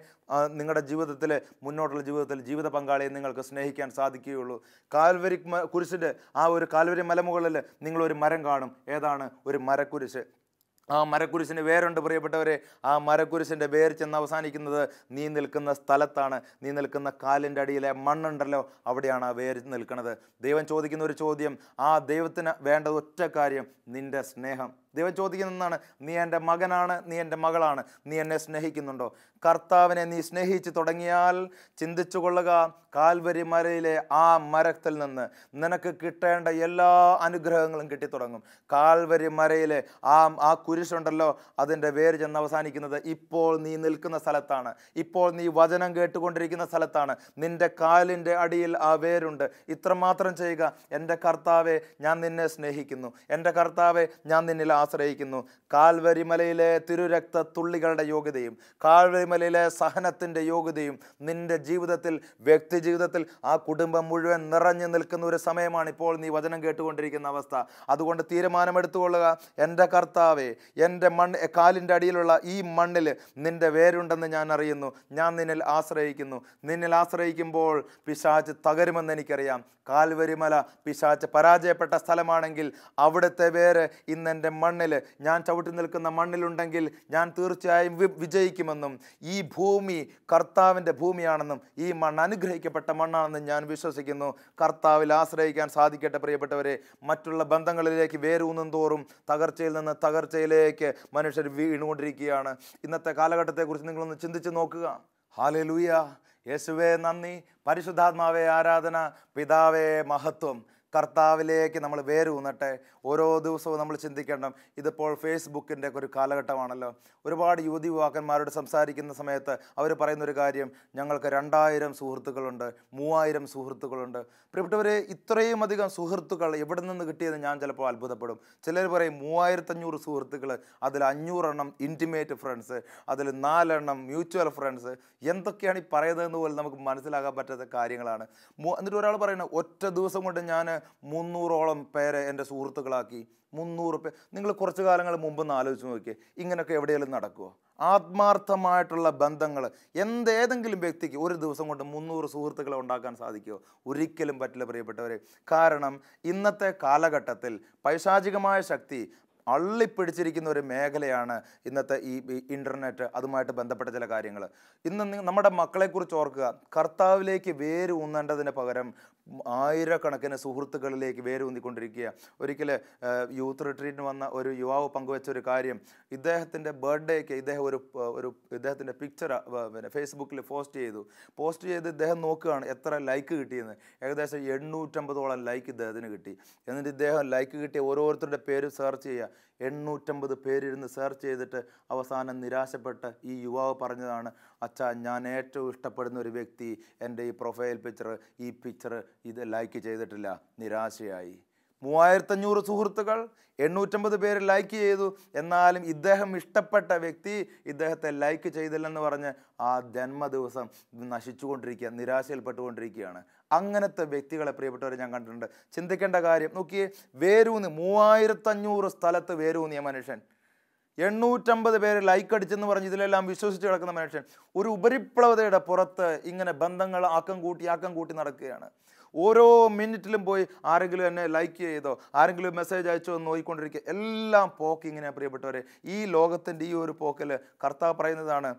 നിങ്ങളുടെ ജീവിതത്തിൽ, മുന്നോട്ടുള്ള ജീവിതത്തിൽ ജീവിത പങ്കാളിയെ നിങ്ങൾക്ക് സ്നേഹിക്കാൻ സാധിക്കുകയുള്ളൂ. കാൽവരി കുരിശിൻ്റെ ആ ഒരു കാൽവരി മലമുകളിൽ നിങ്ങളൊരു മരം കാണും. ഏതാണ്? ഒരു മരക്കുരിശ്. ആ മരക്കുരിശിന് വേരുണ്ട് പ്രിയപ്പെട്ടവരെ. ആ മരക്കുരിശിൻ്റെ വേര് ചെന്ന് അവസാനിക്കുന്നത് നീ നിൽക്കുന്ന സ്ഥലത്താണ്. നീ നിൽക്കുന്ന കാലിൻ്റെ അടിയിലെ മണ്ണുണ്ടല്ലോ, അവിടെയാണ് ആ വേര് നിൽക്കുന്നത്. ദൈവം ചോദിക്കുന്ന ഒരു ചോദ്യം, ആ ദൈവത്തിന് വേണ്ട ഒറ്റ കാര്യം നിൻ്റെ സ്നേഹം. ദൈവം ചോദിക്കുന്നതാണ്, നീ എൻ്റെ മകനാണ്, നീ എൻ്റെ മകളാണ്, നീ എന്നെ സ്നേഹിക്കുന്നുണ്ടോ? കർത്താവിനെ നീ സ്നേഹിച്ച് തുടങ്ങിയാൽ ചിന്തിച്ചു കൊള്ളുക, കാൽവരി മലയിലെ ആ മരത്തിൽ നിന്ന് നിനക്ക് കിട്ടേണ്ട എല്ലാ അനുഗ്രഹങ്ങളും കിട്ടിത്തുടങ്ങും. കാൽവരി മലയിലെ ആ കുരിശുണ്ടല്ലോ, അതിൻ്റെ വേര് ചെന്ന് അവസാനിക്കുന്നത് ഇപ്പോൾ നീ നിൽക്കുന്ന സ്ഥലത്താണ്. ഇപ്പോൾ നീ വചനം കേട്ടുകൊണ്ടിരിക്കുന്ന സ്ഥലത്താണ്. നിൻ്റെ കാലിൻ്റെ അടിയിൽ ആ വേരുണ്ട്. ഇത്രമാത്രം ചെയ്യുക, എൻ്റെ കർത്താവെ ഞാൻ നിന്നെ സ്നേഹിക്കുന്നു, എൻ്റെ കർത്താവെ ഞാൻ നിന്നിൽ ആശ്രയിക്കുന്നു. കാൽവരി മലയിലെ തിരുരക്ത തുള്ളികളുടെ യോഗ്യതയും കാൽവരി മലയിലെ സഹനത്തിൻ്റെ യോഗ്യതയും നിൻ്റെ ജീവിതത്തിൽ, വ്യക്തി ജീവിതത്തിൽ, ആ കുടുംബം മുഴുവൻ നിറഞ്ഞു നിൽക്കുന്ന ഒരു സമയമാണ് ഇപ്പോൾ നീ വചനം കേട്ടുകൊണ്ടിരിക്കുന്ന അവസ്ഥ. അതുകൊണ്ട് തീരുമാനമെടുത്തുകൊള്ളുക, എൻ്റെ കർത്താവെ, എൻ്റെ കാലിൻ്റെ അടിയിലുള്ള ഈ മണ്ണിൽ നിൻ്റെ വേരുണ്ടെന്ന് ഞാൻ അറിയുന്നു. ഞാൻ നിന്നിൽ ആശ്രയിക്കുന്നു. നിന്നിൽ ആശ്രയിക്കുമ്പോൾ പിശാച് തകരുമെന്ന് എനിക്കറിയാം. കാൽവരി മല പിശാച് പരാജയപ്പെട്ട സ്ഥലമാണെങ്കിൽ അവിടുത്തെ വേര് ഇന്ന് എൻ്റെ മണ്ണിൽ, ഞാൻ ചവിട്ടി നിൽക്കുന്ന മണ്ണിലുണ്ടെങ്കിൽ ഞാൻ തീർച്ചയായും വിജയിക്കുമെന്നും, ഈ ഭൂമി കർത്താവിൻ്റെ ഭൂമിയാണെന്നും, ഈ മണ്ണ് അനുഗ്രഹിക്കപ്പെട്ട മണ്ണാണെന്നും ഞാൻ വിശ്വസിക്കുന്നു. കർത്താവിൽ ആശ്രയിക്കാൻ സാധിക്കട്ടെ പ്രിയപ്പെട്ടവരെ. മറ്റുള്ള ബന്ധങ്ങളിലേക്ക് വേരൂന്നും തോറും തകർച്ചയിൽ നിന്ന് തകർച്ചയിലേക്ക് മനുഷ്യർ വീണുകൊണ്ടിരിക്കുകയാണ്. ഇന്നത്തെ കാലഘട്ടത്തെക്കുറിച്ച് നിങ്ങളൊന്ന് ചിന്തിച്ച് നോക്കുക. ഹല്ലേലൂയ, യേശുവേ നന്ദി, പരിശുദ്ധാത്മാവേ ആരാധന, പിതാവേ മഹത്വം. കർത്താവിലേക്ക് നമ്മൾ വേരൂന്നട്ടെ. ഓരോ ദിവസവും നമ്മൾ ചിന്തിക്കണം. ഇതിപ്പോൾ ഫേസ്ബുക്കിൻ്റെ ഒരു കാലഘട്ടമാണല്ലോ. ഒരുപാട് യുവാക്കന്മാരോട് സംസാരിക്കുന്ന സമയത്ത് അവർ പറയുന്നൊരു കാര്യം, ഞങ്ങൾക്ക് 2000 സുഹൃത്തുക്കളുണ്ട്, 3000 സുഹൃത്തുക്കളുണ്ട്. പ്രിയപ്പെട്ടവരെ, ഇത്രയും അധികം സുഹൃത്തുക്കൾ എവിടെ നിന്ന് കിട്ടിയെന്ന് ഞാൻ ചിലപ്പോൾ അത്ഭുതപ്പെടും. ചിലർ പറയും 3500 സുഹൃത്തുക്കൾ, അതിൽ 500 എണ്ണം ഇൻറ്റിമേറ്റ് ഫ്രണ്ട്സ്, അതിൽ 4 എണ്ണം മ്യൂച്വൽ ഫ്രണ്ട്സ്. എന്തൊക്കെയാണ് ഈ പറയുന്നതെന്ന് പോലും നമുക്ക് മനസ്സിലാക്കാൻ പറ്റാത്ത കാര്യങ്ങളാണ്. എന്നിട്ട് ഒരാൾ പറയുന്നത്, ഒറ്റ ദിവസം കൊണ്ട് ഞാൻ 300ഓളം പേരെ എൻ്റെ സുഹൃത്തുക്കളാക്കി. 300 പേർ. നിങ്ങൾ കുറച്ച് കാലങ്ങൾ മുമ്പൊന്ന് ആലോചിച്ച് നോക്കിയേ, ഇങ്ങനെയൊക്കെ എവിടെയെങ്കിലും നടക്കുമോ? ആത്മാർത്ഥമായിട്ടുള്ള ബന്ധങ്ങൾ ഏതെങ്കിലും വ്യക്തിക്ക് ഒരു ദിവസം കൊണ്ട് 300 സുഹൃത്തുക്കളെ ഉണ്ടാക്കാൻ സാധിക്കുമോ? ഒരിക്കലും പറ്റില്ല പ്രിയപ്പെട്ടവരെ. കാരണം ഇന്നത്തെ കാലഘട്ടത്തിൽ പൈശാചികമായ ശക്തി അള്ളിപ്പിടിച്ചിരിക്കുന്ന ഒരു മേഖലയാണ് ഇന്നത്തെ ഈ ഇൻ്റർനെറ്റ്, അതുമായിട്ട് ബന്ധപ്പെട്ട ചില കാര്യങ്ങൾ. ഇന്ന് നമ്മുടെ മക്കളെക്കുറിച്ച് ഓർക്കുക. കർത്താവിലേക്ക് വേര് ഊന്നേണ്ടതിന് പകരം ആയിരക്കണക്കിന് സുഹൃത്തുക്കളിലേക്ക് വേരൂന്നിക്കൊണ്ടിരിക്കുക. ഒരിക്കൽ യൂത്ത് റിട്രീറ്റിന് വന്ന ഒരു യുവാവ് പങ്കുവെച്ച ഒരു കാര്യം, ഇദ്ദേഹത്തിൻ്റെ ബർത്ത്ഡേക്ക് ഇദ്ദേഹം ഇദ്ദേഹത്തിൻ്റെ പിക്ചർ പിന്നെ ഫേസ്ബുക്കിൽ പോസ്റ്റ് ചെയ്ത് ഇദ്ദേഹം നോക്കുകയാണ് എത്ര ലൈക്ക് കിട്ടിയെന്ന്. ഏകദേശം 850ഓളം ലൈക്ക് ഇദ്ദേഹത്തിന് കിട്ടി. എന്നിട്ട് ഇദ്ദേഹം ലൈക്ക് കിട്ടിയ ഓരോരുത്തരുടെ പേര് സെർച്ച് ചെയ്യുക. 850 പേരിരുന്ന് സെർച്ച് ചെയ്തിട്ട് അവസാനം നിരാശപ്പെട്ട് ഈ യുവാവ് പറഞ്ഞതാണ്, അച്ഛാ, ഞാൻ ഏറ്റവും ഇഷ്ടപ്പെടുന്ന ഒരു വ്യക്തി എൻ്റെ ഈ പ്രൊഫൈൽ പിക്ചർ ഇത് ലൈക്ക് ചെയ്തിട്ടില്ല. നിരാശയായി. 3500 സുഹൃത്തുക്കൾ, 850 പേര് ലൈക്ക് ചെയ്തു. എന്നാലും ഇദ്ദേഹം ഇഷ്ടപ്പെട്ട വ്യക്തി ഇദ്ദേഹത്തെ ലൈക്ക് ചെയ്തില്ലെന്ന് പറഞ്ഞ് ആ ജന്മദിവസം നശിച്ചുകൊണ്ടിരിക്കുക, നിരാശയിൽപ്പെട്ടുകൊണ്ടിരിക്കുകയാണ്. അങ്ങനത്തെ വ്യക്തികളെ പ്രിയപ്പെട്ടവരെ ഞാൻ കണ്ടിട്ടുണ്ട്. ചിന്തിക്കേണ്ട കാര്യം നോക്കിയേ, വേരൂന്നി 3500 സ്ഥലത്ത് വേരൂന്നിയ മനുഷ്യൻ, 850 പേര് ലൈക്ക് അടിച്ചെന്ന് പറഞ്ഞ് ഇതിലെല്ലാം വിശ്വസിച്ച് കിടക്കുന്ന മനുഷ്യൻ ഒരു ഉപരിപ്ലവതയുടെ പുറത്ത് ഇങ്ങനെ ബന്ധങ്ങൾ ആക്കം കൂട്ടി നടക്കുകയാണ്. ഓരോ മിനിറ്റിലും പോയി ആരെങ്കിലും എന്നെ ലൈക്ക് ചെയ്തോ, ആരെങ്കിലും മെസ്സേജ് അയച്ചോ എന്ന് നോക്കിക്കൊണ്ടിരിക്കുക. എല്ലാം പോക്ക് ഇങ്ങനെയാണ് പ്രിയപ്പെട്ടവരെ. ഈ ലോകത്തിൻ്റെ ഈ ഒരു പോക്കിൽ കർത്താവ് പറയുന്നതാണ്,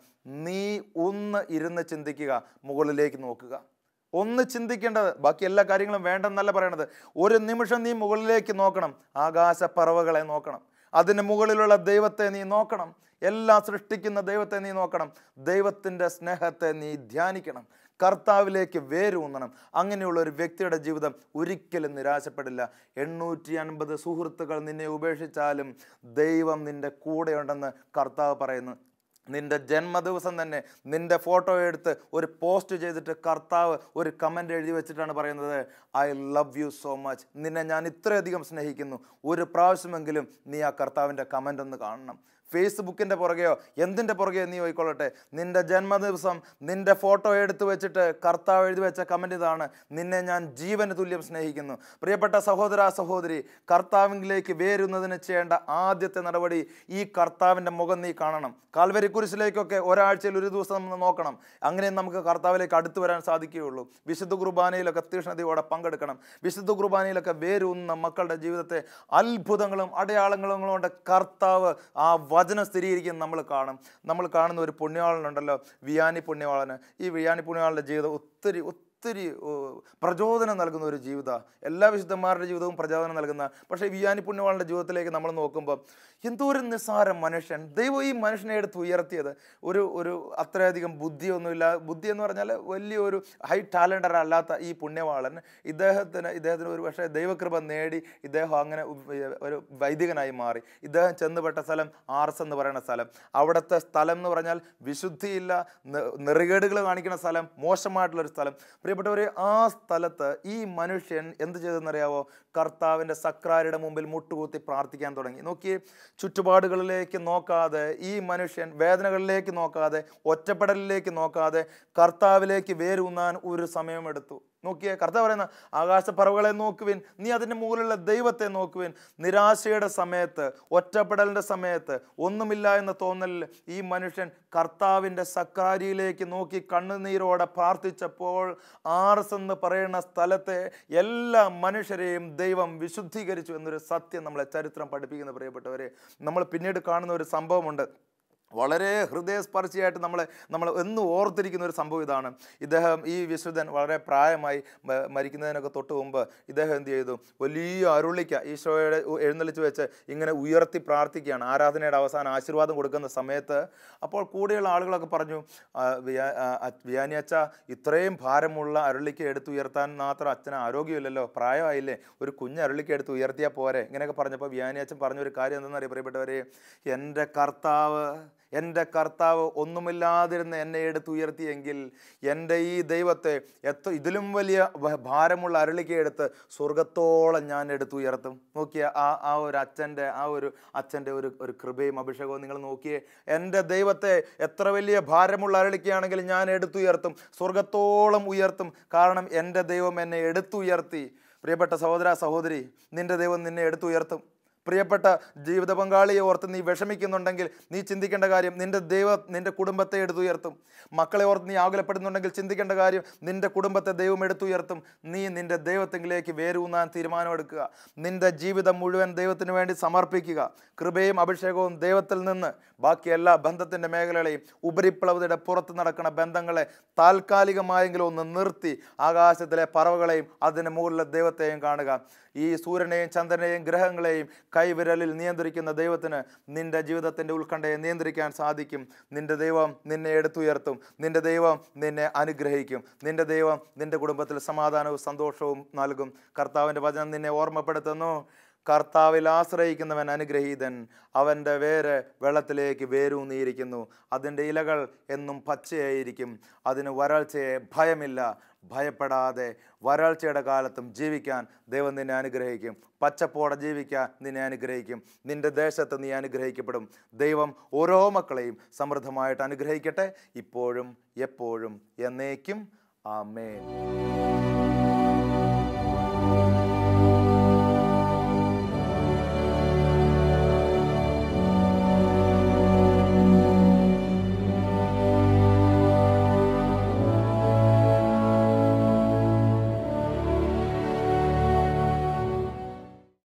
നീ ഒന്ന് ഇരുന്ന് ചിന്തിക്കുക, മുകളിലേക്ക് നോക്കുക. ഒന്ന് ചിന്തിക്കേണ്ടത്, ബാക്കി എല്ലാ കാര്യങ്ങളും വേണ്ടെന്നല്ല പറയണത്. ഒരു നിമിഷം നീ മുകളിലേക്ക് നോക്കണം, ആകാശപ്പറവകളെ നോക്കണം, അതിന് മുകളിലുള്ള ദൈവത്തെ നീ നോക്കണം, എല്ലാം സൃഷ്ടിക്കുന്ന ദൈവത്തെ നീ നോക്കണം, ദൈവത്തിൻ്റെ സ്നേഹത്തെ നീ ധ്യാനിക്കണം, കർത്താവിലേക്ക് വേരൂന്നണം. അങ്ങനെയുള്ള ഒരു വ്യക്തിയുടെ ജീവിതം ഒരിക്കലും നിരാശപ്പെടില്ല. 850 സുഹൃത്തുക്കൾ നിന്നെ ഉപേക്ഷിച്ചാലും ദൈവം നിൻ്റെ കൂടെയുണ്ടെന്ന് കർത്താവ് പറയുന്നു. നിൻ്റെ ജന്മദിവസം തന്നെ നിൻ്റെ ഫോട്ടോ എടുത്ത് ഒരു പോസ്റ്റ് ചെയ്തിട്ട് കർത്താവ് ഒരു കമൻ്റ് എഴുതി വെച്ചിട്ടാണ് പറയുന്നത്, I love you so much, നിന്നെ ഞാൻ ഇത്രയധികം സ്നേഹിക്കുന്നു. ഒരു പ്രാവശ്യമെങ്കിലും നീ ആ കർത്താവിൻ്റെ കമൻ്റ് ഒന്ന് കാണണം. ഫേസ്ബുക്കിൻ്റെ പുറകെയോ എന്തിൻ്റെ പുറകെയോ നീ പോയിക്കൊള്ളട്ടെ, നിൻ്റെ ജന്മദിവസം നിൻ്റെ ഫോട്ടോ എടുത്ത് വെച്ചിട്ട് കർത്താവ് എഴുതി വെച്ച കമൻ്റ് ഇതാണ്, നിന്നെ ഞാൻ ജീവന് തുല്യം സ്നേഹിക്കുന്നു. പ്രിയപ്പെട്ട സഹോദര സഹോദരി, കർത്താവിലേക്ക് വേരുന്നതിന് ചെയ്യേണ്ട ആദ്യത്തെ നടപടി ഈ കർത്താവിൻ്റെ മുഖം നീ കാണണം. കാൽവരി കുരിശിലേക്കൊക്കെ ഒരാഴ്ചയിൽ ഒരു ദിവസം നമ്മൾ നോക്കണം. അങ്ങനെ നമുക്ക് കർത്താവിലേക്ക് അടുത്ത് വരാൻ സാധിക്കുകയുള്ളൂ. വിശുദ്ധ കുർബാനയിലൊക്കെ തീഷ്ണതയോടെ പങ്കെടുക്കണം. വിശുദ്ധ കുർബാനയിലൊക്കെ വേരൂന്ന മക്കളുടെ ജീവിതത്തെ അത്ഭുതങ്ങളും അടയാളങ്ങളും കൊണ്ട് കർത്താവ് ആ വചനം സ്ഥിരീകരിക്കുന്നത് നമ്മൾ കാണുന്ന ഒരു പുണ്യവാളനുണ്ടല്ലോ, വിയാനി പുണ്യവാളന്. ഈ വിയാനി പുണ്യവാളൻ്റെ ജീവിതം ഒത്തിരി പ്രചോദനം നൽകുന്ന ഒരു ജീവിതമാണ്. എല്ലാ വിശുദ്ധന്മാരുടെ ജീവിതവും പ്രചോദനം നൽകുന്ന. പക്ഷേ വിയാനി പുണ്യവാളൻ്റെ ജീവിതത്തിലേക്ക് നമ്മൾ നോക്കുമ്പോൾ എന്തോ ഒരു നിസ്സാര മനുഷ്യൻ, ദൈവം ഈ മനുഷ്യനെ എടുത്ത് ഉയർത്തിയത് ഒരു അത്രയധികം ബുദ്ധിയൊന്നുമില്ല. ബുദ്ധി എന്ന് പറഞ്ഞാൽ വലിയൊരു ഹൈ ടാലൻ്റഡ് അല്ലാത്ത ഈ പുണ്യവാളൻ ഇദ്ദേഹത്തിന് ഒരു പക്ഷേ ദൈവകൃപ നേടി ഇദ്ദേഹം അങ്ങനെ ഒരു വൈദികനായി മാറി. ഇദ്ദേഹം ചെന്നുപെട്ട സ്ഥലം ആർസ് എന്ന് പറയുന്ന സ്ഥലം. അവിടുത്തെ സ്ഥലം എന്ന് പറഞ്ഞാൽ വിശുദ്ധിയില്ല, നെറികേടുകൾ കാണിക്കുന്ന സ്ഥലം, മോശമായിട്ടുള്ളൊരു സ്ഥലം. പ്രിയപ്പെട്ടവരെ, ആ സ്ഥലത്ത് ഈ മനുഷ്യൻ എന്ത് ചെയ്തെന്നറിയാവോ? കർത്താവിൻ്റെ സക്രാരിയുടെ മുമ്പിൽ മുട്ടുകുത്തി പ്രാർത്ഥിക്കാൻ തുടങ്ങി. നോക്കിയേ, ചുറ്റുപാടുകളിലേക്ക് നോക്കാതെ ഈ മനുഷ്യൻ വേദനകളിലേക്ക് നോക്കാതെ ഒറ്റപ്പെടലിലേക്ക് നോക്കാതെ കർത്താവിലേക്ക് വേരൂന്നാൻ ഒരു സമയമെടുത്തു. നോക്കിയേ, കർത്താവ് പറയുന്ന ആകാശപ്പറവുകളെ നോക്കുവിൻ, നീ അതിൻ്റെ മുകളിലുള്ള ദൈവത്തെ നോക്കുവിൻ. നിരാശയുടെ സമയത്ത്, ഒറ്റപ്പെടലിൻ്റെ സമയത്ത്, ഒന്നുമില്ല എന്ന തോന്നലിൽ ഈ മനുഷ്യൻ കർത്താവിൻ്റെ സക്രാരിയിലേക്ക് നോക്കി കണ്ണുനീരോടെ പ്രാർത്ഥിച്ചപ്പോൾ ആർസ് എന്ന് പറയുന്ന സ്ഥലത്തെ എല്ലാ മനുഷ്യരെയും ദൈവം വിശുദ്ധീകരിച്ചു എന്നൊരു സത്യം നമ്മളെ ചരിത്രം പഠിപ്പിക്കുന്ന പ്രിയപ്പെട്ടവരെ. നമ്മൾ പിന്നീട് കാണുന്ന ഒരു സംഭവമുണ്ട്. വളരെ ഹൃദയസ്പർശിയായിട്ട് നമ്മൾ എന്നും ഓർത്തിരിക്കുന്ന ഒരു സംഭവം ഇതാണ്. ഈ വിശുദ്ധൻ വളരെ പ്രായമായി മരിക്കുന്നതിനൊക്കെ തൊട്ട് മുമ്പ് ഇദ്ദേഹം എന്ത് ചെയ്തു? വലിയ അരുളിക്ക ഈശോയുടെ എഴുന്നള്ളിച്ച് വെച്ച് ഇങ്ങനെ ഉയർത്തി പ്രാർത്ഥിക്കുകയാണ്. ആരാധനയുടെ അവസാനം ആശീർവാദം കൊടുക്കുന്ന സമയത്ത് അപ്പോൾ കൂടെയുള്ള ആളുകളൊക്കെ പറഞ്ഞു, വിയാനി അച്ഛ, ഇത്രയും ഭാരമുള്ള അരുളിക്ക എടുത്ത് ഉയർത്താൻ മാത്രം അച്ഛന് ആരോഗ്യമില്ലല്ലോ, പ്രായമായില്ലേ, ഒരു കുഞ്ഞ് അരുളിക്ക എടുത്ത് ഉയർത്തിയാൽ പോരെ, ഇങ്ങനെയൊക്കെ പറഞ്ഞപ്പോൾ വിയാനി അച്ഛൻ പറഞ്ഞൊരു കാര്യം എന്തെന്നറിയാം പ്രിയപ്പെട്ടവരെ? എൻ്റെ കർത്താവ് ഒന്നുമില്ലാതിരുന്ന് എന്നെ എടുത്ത് ഉയർത്തിയെങ്കിൽ എൻ്റെ ഈ ദൈവത്തെ ഇതിലും വലിയ ഭാരമുള്ള അരുളിക്ക എടുത്ത് സ്വർഗത്തോളം ഞാൻ എടുത്തുയർത്തും. നോക്കിയ ആ ഒരു അച്ഛൻ്റെ ഒരു കൃപയും അഭിഷേകവും നിങ്ങൾ നോക്കിയേ. എൻ്റെ ദൈവത്തെ എത്ര വലിയ ഭാരമുള്ള അരുളിക്കയാണെങ്കിലും ഞാൻ എടുത്തുയർത്തും, സ്വർഗത്തോളം ഉയർത്തും. കാരണം എൻ്റെ ദൈവം എന്നെ എടുത്തുയർത്തി. പ്രിയപ്പെട്ട സഹോദര സഹോദരി, നിൻ്റെ ദൈവം നിന്നെ എടുത്തുയർത്തും. പ്രിയപ്പെട്ട ജീവിത പങ്കാളിയെ ഓർത്ത് നീ വിഷമിക്കുന്നുണ്ടെങ്കിൽ നീ ചിന്തിക്കേണ്ട കാര്യം നിന്റെ കുടുംബത്തെ എടുത്തുയർത്തും. മക്കളെ ഓർത്ത് നീ ആകുലപ്പെടുന്നുണ്ടെങ്കിൽ ചിന്തിക്കേണ്ട കാര്യം നിന്റെ കുടുംബത്തെ ദൈവം എടുത്തുയർത്തും. നീ നിന്റെ ദൈവത്തിലേക്ക് വേരൂന്നാൻ തീരുമാനമെടുക്കുക. നിന്റെ ജീവിതം മുഴുവൻ ദൈവത്തിന് വേണ്ടി സമർപ്പിക്കുക. കൃപയും അഭിഷേകവും ദൈവത്തിൽ നിന്ന് ബാക്കി എല്ലാ ബന്ധത്തിൻ്റെ മേഖലകളെയും ഉപരിപ്ലവതയുടെ പുറത്ത് നടക്കുന്ന ബന്ധങ്ങളെ താൽക്കാലികമായെങ്കിലും ഒന്ന് നിർത്തി ആകാശത്തിലെ പറവകളെയും അതിന് മുകളിലെ ദൈവത്തെയും കാണുക. ഈ സൂര്യനെയും ചന്ദ്രനെയും ഗ്രഹങ്ങളെയും കൈവിരലിൽ നിയന്ത്രിക്കുന്ന ദൈവത്തിന് നിന്റെ ജീവിതത്തിൻ്റെ ഉത്കണ്ഠയെ നിയന്ത്രിക്കാൻ സാധിക്കും. നിന്റെ ദൈവം നിന്നെ എടുത്തുയർത്തും. നിന്റെ ദൈവം നിന്നെ അനുഗ്രഹിക്കും. നിന്റെ ദൈവം നിന്റെ കുടുംബത്തിൽ സമാധാനവും സന്തോഷവും നൽകും. കർത്താവിൻ്റെ വചനം നിന്നെ ഓർമ്മപ്പെടുത്തുന്നു. കർത്താവിൽ ആശ്രയിക്കുന്നവൻ അനുഗ്രഹീതൻ. അവൻ്റെ വേര് വെള്ളത്തിലേക്ക് വേരൂന്നിയിരിക്കുന്നു. അതിൻ്റെ ഇലകൾ എന്നും പച്ചയായിരിക്കും. അതിന് വരൾച്ചയെ ഭയമില്ല. ഭയപ്പെടാതെ വരൾച്ചയുടെ കാലത്തും ജീവിക്കാൻ ദൈവം നിന്നെ അനുഗ്രഹിക്കും. പച്ചപ്പോടെ ജീവിക്കാൻ നിന്നെ അനുഗ്രഹിക്കും. നിന്റെ ദേശത്ത് നീ അനുഗ്രഹിക്കപ്പെടും. ദൈവം ഓരോ മക്കളെയും സമൃദ്ധമായിട്ട് അനുഗ്രഹിക്കട്ടെ, ഇപ്പോഴും എപ്പോഴും എന്നേക്കും. ആമേൻ.